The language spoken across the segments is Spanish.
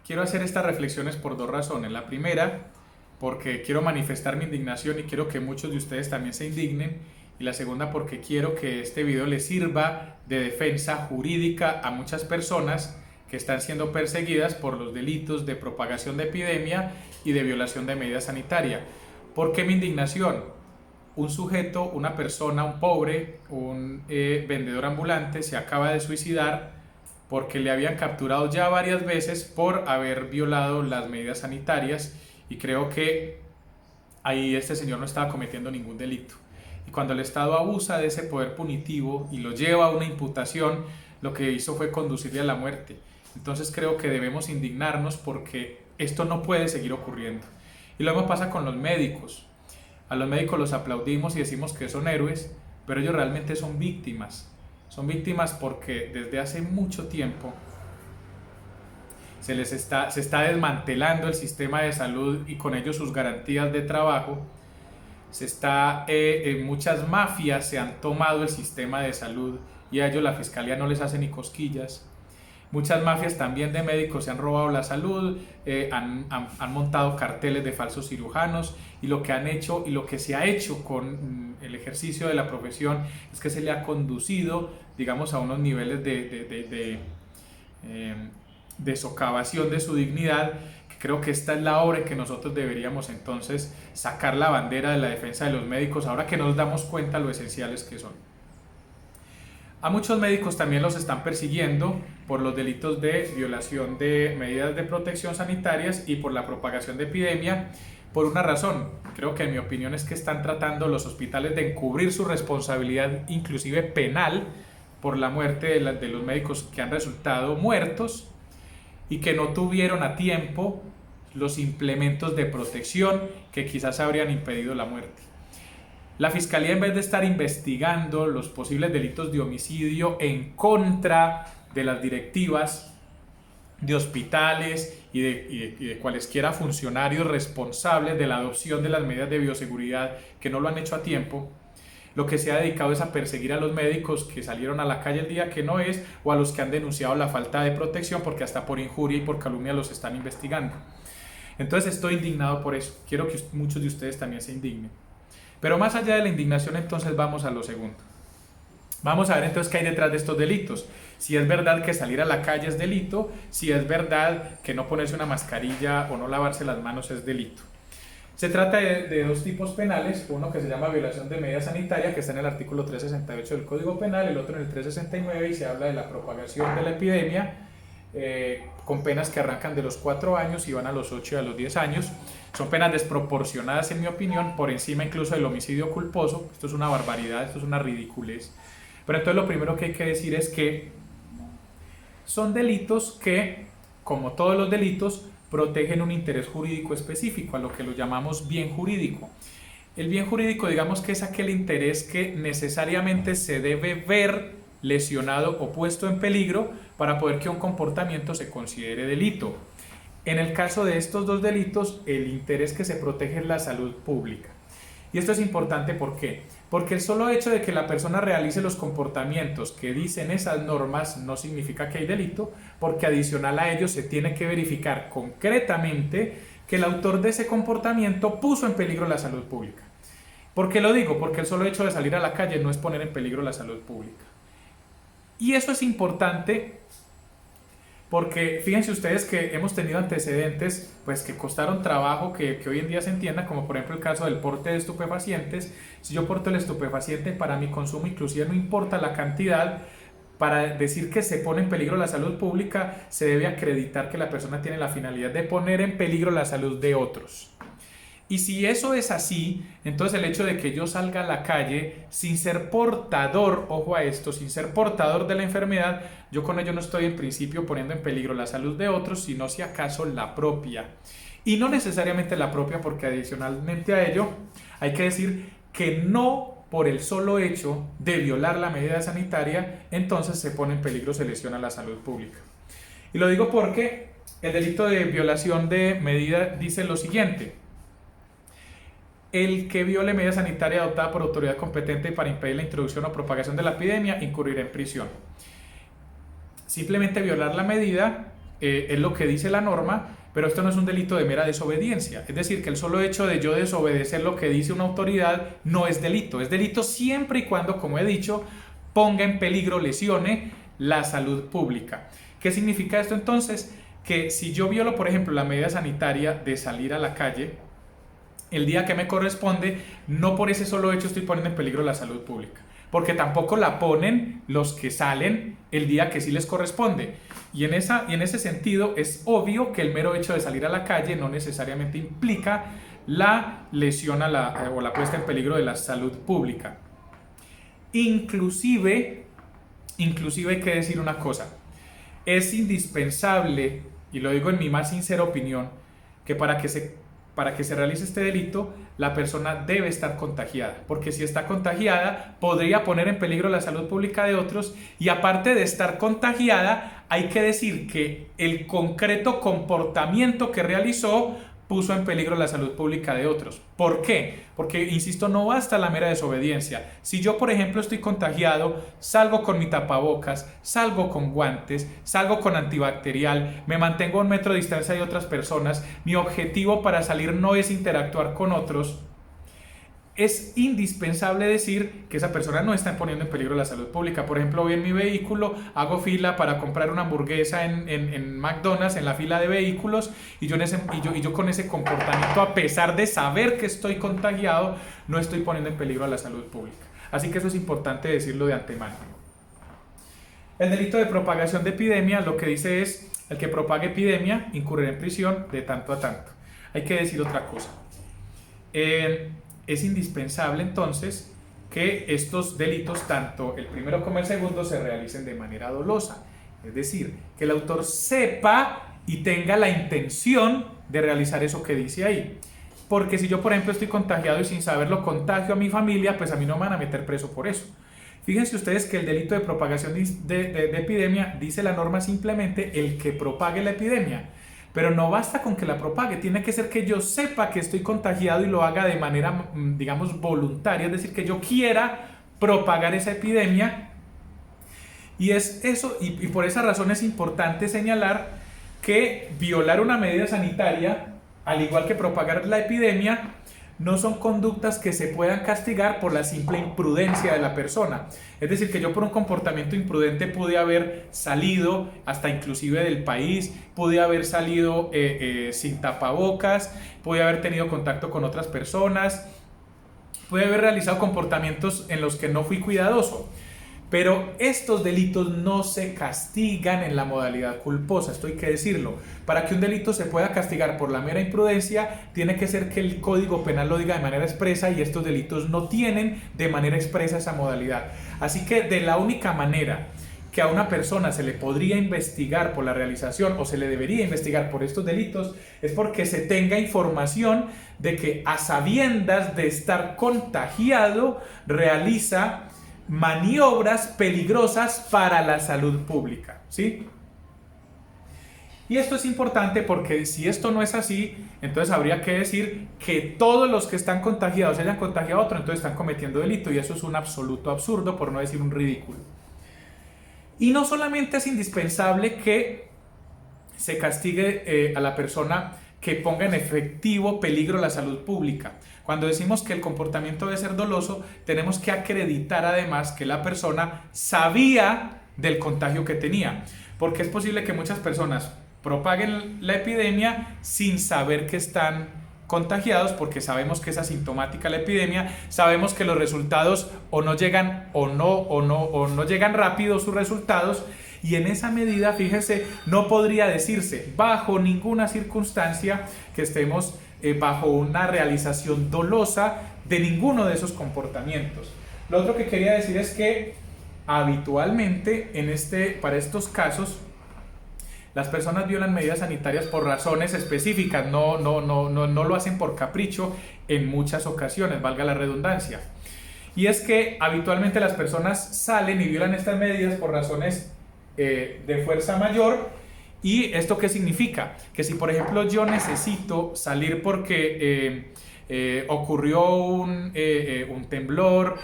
quiero hacer estas reflexiones por dos razones. La primera, porque quiero manifestar mi indignación y quiero que muchos de ustedes también se indignen. Y la segunda, porque quiero que este video les sirva de defensa jurídica a muchas personas que están siendo perseguidas por los delitos de propagación de epidemia y de violación de medida sanitaria. ¿Por qué mi indignación? Un sujeto, una persona, un pobre, un vendedor ambulante se acaba de suicidar porque le habían capturado ya varias veces por haber violado las medidas sanitarias, y creo que ahí este señor no estaba cometiendo ningún delito. Y cuando el Estado abusa de ese poder punitivo y lo lleva a una imputación, lo que hizo fue conducirle a la muerte. Entonces creo que debemos indignarnos porque esto no puede seguir ocurriendo. Y lo mismo pasa con los médicos. A los médicos los aplaudimos y decimos que son héroes, pero ellos realmente son víctimas. Son víctimas porque desde hace mucho tiempo se está desmantelando el sistema de salud y con ello sus garantías de trabajo. Muchas mafias se han tomado el sistema de salud y a ellos la fiscalía no les hace ni cosquillas. Muchas mafias también de médicos se han robado la salud, han montado carteles de falsos cirujanos, y lo que han hecho y lo que se ha hecho con el ejercicio de la profesión es que se le ha conducido, digamos, a unos niveles de socavación de su dignidad. Creo que esta es la hora en que nosotros deberíamos entonces sacar la bandera de la defensa de los médicos, ahora que nos damos cuenta lo esenciales que son. A muchos médicos también los están persiguiendo por los delitos de violación de medidas de protección sanitarias y por la propagación de epidemia, por una razón. Creo que en mi opinión es que están tratando los hospitales de encubrir su responsabilidad, inclusive penal, por la muerte de los médicos que han resultado muertos y que no tuvieron a tiempo los implementos de protección que quizás habrían impedido la muerte. La Fiscalía, en vez de estar investigando los posibles delitos de homicidio en contra de las directivas de hospitales y de cualesquiera funcionarios responsables de la adopción de las medidas de bioseguridad que no lo han hecho a tiempo, lo que se ha dedicado es a perseguir a los médicos que salieron a la calle el día que no es, o a los que han denunciado la falta de protección, porque hasta por injuria y por calumnia los están investigando. Entonces estoy indignado por eso. Quiero que muchos de ustedes también se indignen. Pero más allá de la indignación, entonces vamos a lo segundo. Vamos a ver entonces qué hay detrás de estos delitos. Si es verdad que salir a la calle es delito, si es verdad que no ponerse una mascarilla o no lavarse las manos es delito. Se trata de dos tipos penales, uno que se llama violación de medida sanitaria, que está en el artículo 368 del Código Penal, el otro en el 369, y se habla de la propagación de la epidemia, con penas que arrancan de los 4 años y van a los 8 y a los 10 años. Son penas desproporcionadas, en mi opinión, por encima incluso del homicidio culposo. Esto es una barbaridad, esto es una ridiculez. Pero entonces lo primero que hay que decir es que son delitos que, como todos los delitos, protegen un interés jurídico específico, a lo que lo llamamos bien jurídico. El bien jurídico, digamos que es aquel interés que necesariamente se debe ver lesionado o puesto en peligro para poder que un comportamiento se considere delito. En el caso de estos dos delitos, el interés que se protege es la salud pública. Y esto es importante, ¿por qué? Porque el solo hecho de que la persona realice los comportamientos que dicen esas normas no significa que hay delito, porque adicional a ello se tiene que verificar concretamente que el autor de ese comportamiento puso en peligro la salud pública. ¿Por qué lo digo? Porque el solo hecho de salir a la calle no es poner en peligro la salud pública. Y eso es importante porque fíjense ustedes que hemos tenido antecedentes pues que costaron trabajo que hoy en día se entienda, como por ejemplo el caso del porte de estupefacientes. Si yo porto el estupefaciente para mi consumo, inclusive no importa la cantidad, para decir que se pone en peligro la salud pública se debe acreditar que la persona tiene la finalidad de poner en peligro la salud de otros. Y si eso es así, entonces el hecho de que yo salga a la calle sin ser portador, ojo a esto, sin ser portador de la enfermedad, yo con ello no estoy en principio poniendo en peligro la salud de otros, sino si acaso la propia. Y no necesariamente la propia, porque adicionalmente a ello hay que decir que no por el solo hecho de violar la medida sanitaria, entonces se pone en peligro, se lesiona la salud pública. Y lo digo porque el delito de violación de medida dice lo siguiente: el que viole medida sanitaria adoptada por autoridad competente para impedir la introducción o propagación de la epidemia incurrirá en prisión. Simplemente violar la medida es lo que dice la norma, pero esto no es un delito de mera desobediencia. Es decir, que el solo hecho de yo desobedecer lo que dice una autoridad no es delito. Es delito siempre y cuando, como he dicho, ponga en peligro, lesione la salud pública. ¿Qué significa esto entonces? Que si yo violo, por ejemplo, la medida sanitaria de salir a la calle, el día que me corresponde, no por ese solo hecho estoy poniendo en peligro la salud pública, porque tampoco la ponen los que salen el día que sí les corresponde. Y en ese sentido es obvio que el mero hecho de salir a la calle no necesariamente implica la lesión o la puesta en peligro de la salud pública. Inclusive hay que decir una cosa, es indispensable, y lo digo en mi más sincera opinión, que para que se realice este delito, la persona debe estar contagiada, porque si está contagiada podría poner en peligro la salud pública de otros, y aparte de estar contagiada, hay que decir que el concreto comportamiento que realizó puso en peligro la salud pública de otros. ¿Por qué? Porque, insisto, no basta la mera desobediencia. Si yo, por ejemplo, estoy contagiado, salgo con mi tapabocas, salgo con guantes, salgo con antibacterial, me mantengo a 1 metro de distancia de otras personas, mi objetivo para salir no es interactuar con otros, es indispensable decir que esa persona no está poniendo en peligro la salud pública. Por ejemplo, voy en mi vehículo, hago fila para comprar una hamburguesa en McDonald's, en la fila de vehículos, y yo con ese comportamiento, a pesar de saber que estoy contagiado, no estoy poniendo en peligro a la salud pública. Así que eso es importante decirlo de antemano. El delito de propagación de epidemia lo que dice es: el que propague epidemia incurrirá en prisión de tanto a tanto. Hay que decir otra cosa. Es indispensable entonces que estos delitos, tanto el primero como el segundo, se realicen de manera dolosa. Es decir, que el autor sepa y tenga la intención de realizar eso que dice ahí. Porque si yo, por ejemplo, estoy contagiado y sin saberlo contagio a mi familia, pues a mí no me van a meter preso por eso. Fíjense ustedes que el delito de propagación de epidemia, dice la norma simplemente el que propague la epidemia. Pero no basta con que la propague, tiene que ser que yo sepa que estoy contagiado y lo haga de manera, digamos, voluntaria, es decir, que yo quiera propagar esa epidemia. Y es eso, y por esa razón es importante señalar que violar una medida sanitaria, al igual que propagar la epidemia, no son conductas que se puedan castigar por la simple imprudencia de la persona. Es decir, que yo por un comportamiento imprudente pude haber salido hasta inclusive del país, pude haber salido sin tapabocas, pude haber tenido contacto con otras personas, pude haber realizado comportamientos en los que no fui cuidadoso. Pero estos delitos no se castigan en la modalidad culposa, esto hay que decirlo. Para que un delito se pueda castigar por la mera imprudencia, tiene que ser que el Código Penal lo diga de manera expresa, y estos delitos no tienen de manera expresa esa modalidad. Así que de la única manera que a una persona se le podría investigar por la realización, o se le debería investigar por estos delitos, es porque se tenga información de que, a sabiendas de estar contagiado, realiza maniobras peligrosas para la salud pública, ¿sí? Y esto es importante porque si esto no es así, entonces habría que decir que todos los que están contagiados se hayan contagiado a otro, entonces están cometiendo delito, y eso es un absoluto absurdo, por no decir un ridículo. Y no solamente es indispensable que se castigue a la persona que ponga en efectivo peligro la salud pública. Cuando decimos que el comportamiento debe ser doloso, tenemos que acreditar además que la persona sabía del contagio que tenía, porque es posible que muchas personas propaguen la epidemia sin saber que están contagiados, porque sabemos que es asintomática la epidemia, sabemos que los resultados o no llegan o no llegan rápido sus resultados, y en esa medida, fíjese, no podría decirse bajo ninguna circunstancia que estemos bajo una realización dolosa de ninguno de esos comportamientos. Lo otro que quería decir es que habitualmente para estos casos las personas violan medidas sanitarias por razones específicas, no lo hacen por capricho en muchas ocasiones, valga la redundancia. Y es que habitualmente las personas salen y violan estas medidas por razones de fuerza mayor. ¿Y esto qué significa? Que si, por ejemplo, yo necesito salir porque ocurrió un temblor,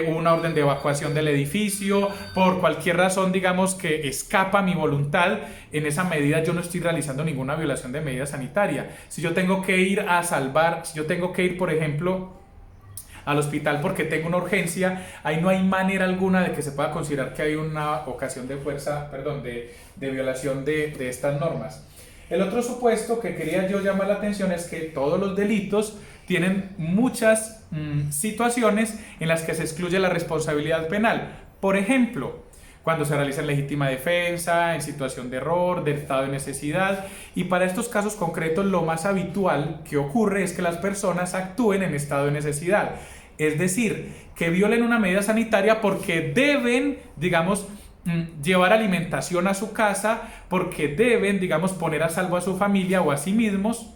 una orden de evacuación del edificio, por cualquier razón, digamos, que escapa a mi voluntad, en esa medida yo no estoy realizando ninguna violación de medida sanitaria. Si yo tengo que ir a salvar, si yo tengo que ir, por ejemplo, al hospital porque tengo una urgencia, ahí no hay manera alguna de que se pueda considerar que hay una ocasión de de violación de estas normas. El otro supuesto que quería yo llamar la atención es que todos los delitos tienen muchas situaciones en las que se excluye la responsabilidad penal. Por ejemplo, cuando se realiza en legítima defensa, en situación de error, de estado de necesidad, y para estos casos concretos lo más habitual que ocurre es que las personas actúen en estado de necesidad, es decir, que violen una medida sanitaria porque deben, digamos, llevar alimentación a su casa, porque deben, digamos, poner a salvo a su familia o a sí mismos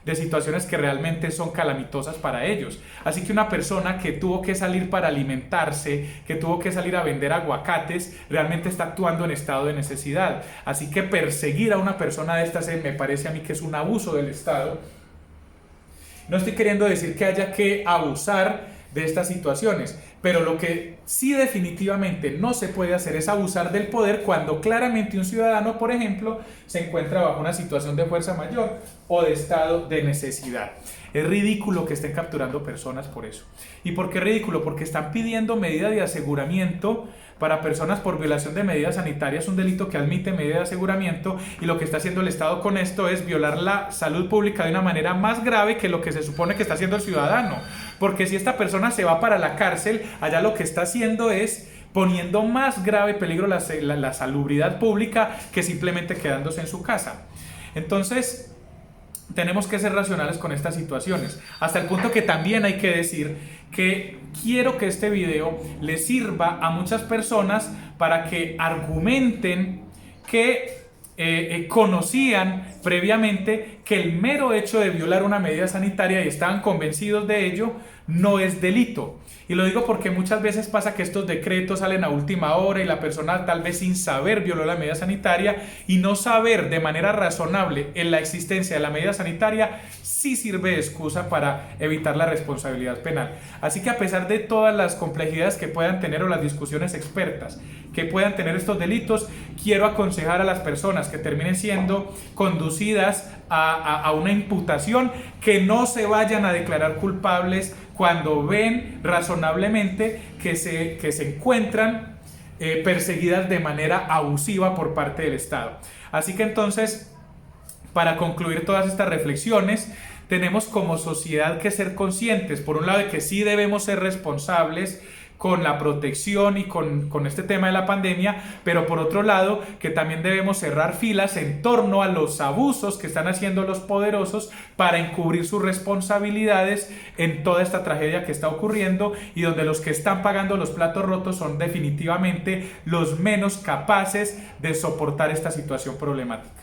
de situaciones que realmente son calamitosas para ellos. Así que una persona que tuvo que salir para alimentarse, que tuvo que salir a vender aguacates, realmente está actuando en estado de necesidad. Así que perseguir a una persona de estas me parece a mí que es un abuso del Estado. No estoy queriendo decir que haya que abusar de estas situaciones, pero lo que sí definitivamente no se puede hacer es abusar del poder cuando claramente un ciudadano, por ejemplo, se encuentra bajo una situación de fuerza mayor o de estado de necesidad. Es ridículo que estén capturando personas por eso. ¿Y por qué ridículo? Porque están pidiendo medida de aseguramiento para personas por violación de medidas sanitarias, un delito que admite medida de aseguramiento, y lo que está haciendo el Estado con esto es violar la salud pública de una manera más grave que lo que se supone que está haciendo el ciudadano. Porque si esta persona se va para la cárcel, allá lo que está haciendo es poniendo más grave peligro la salubridad pública que simplemente quedándose en su casa. Entonces, tenemos que ser racionales con estas situaciones, hasta el punto que también hay que decir que quiero que este video le sirva a muchas personas para que argumenten que conocían previamente que el mero hecho de violar una medida sanitaria y estaban convencidos de ello no es delito. Y lo digo porque muchas veces pasa que estos decretos salen a última hora y la persona tal vez sin saber violó la medida sanitaria, y no saber de manera razonable en la existencia de la medida sanitaria sí sirve de excusa para evitar la responsabilidad penal. Así que a pesar de todas las complejidades que puedan tener o las discusiones expertas que puedan tener estos delitos, quiero aconsejar a las personas que terminen siendo conducidas a una imputación que no se vayan a declarar culpables cuando ven razonablemente que se encuentran perseguidas de manera abusiva por parte del Estado. Así que entonces, para concluir todas estas reflexiones, tenemos como sociedad que ser conscientes, por un lado, de que sí debemos ser responsables con la protección y con este tema de la pandemia, pero por otro lado que también debemos cerrar filas en torno a los abusos que están haciendo los poderosos para encubrir sus responsabilidades en toda esta tragedia que está ocurriendo, y donde los que están pagando los platos rotos son definitivamente los menos capaces de soportar esta situación problemática.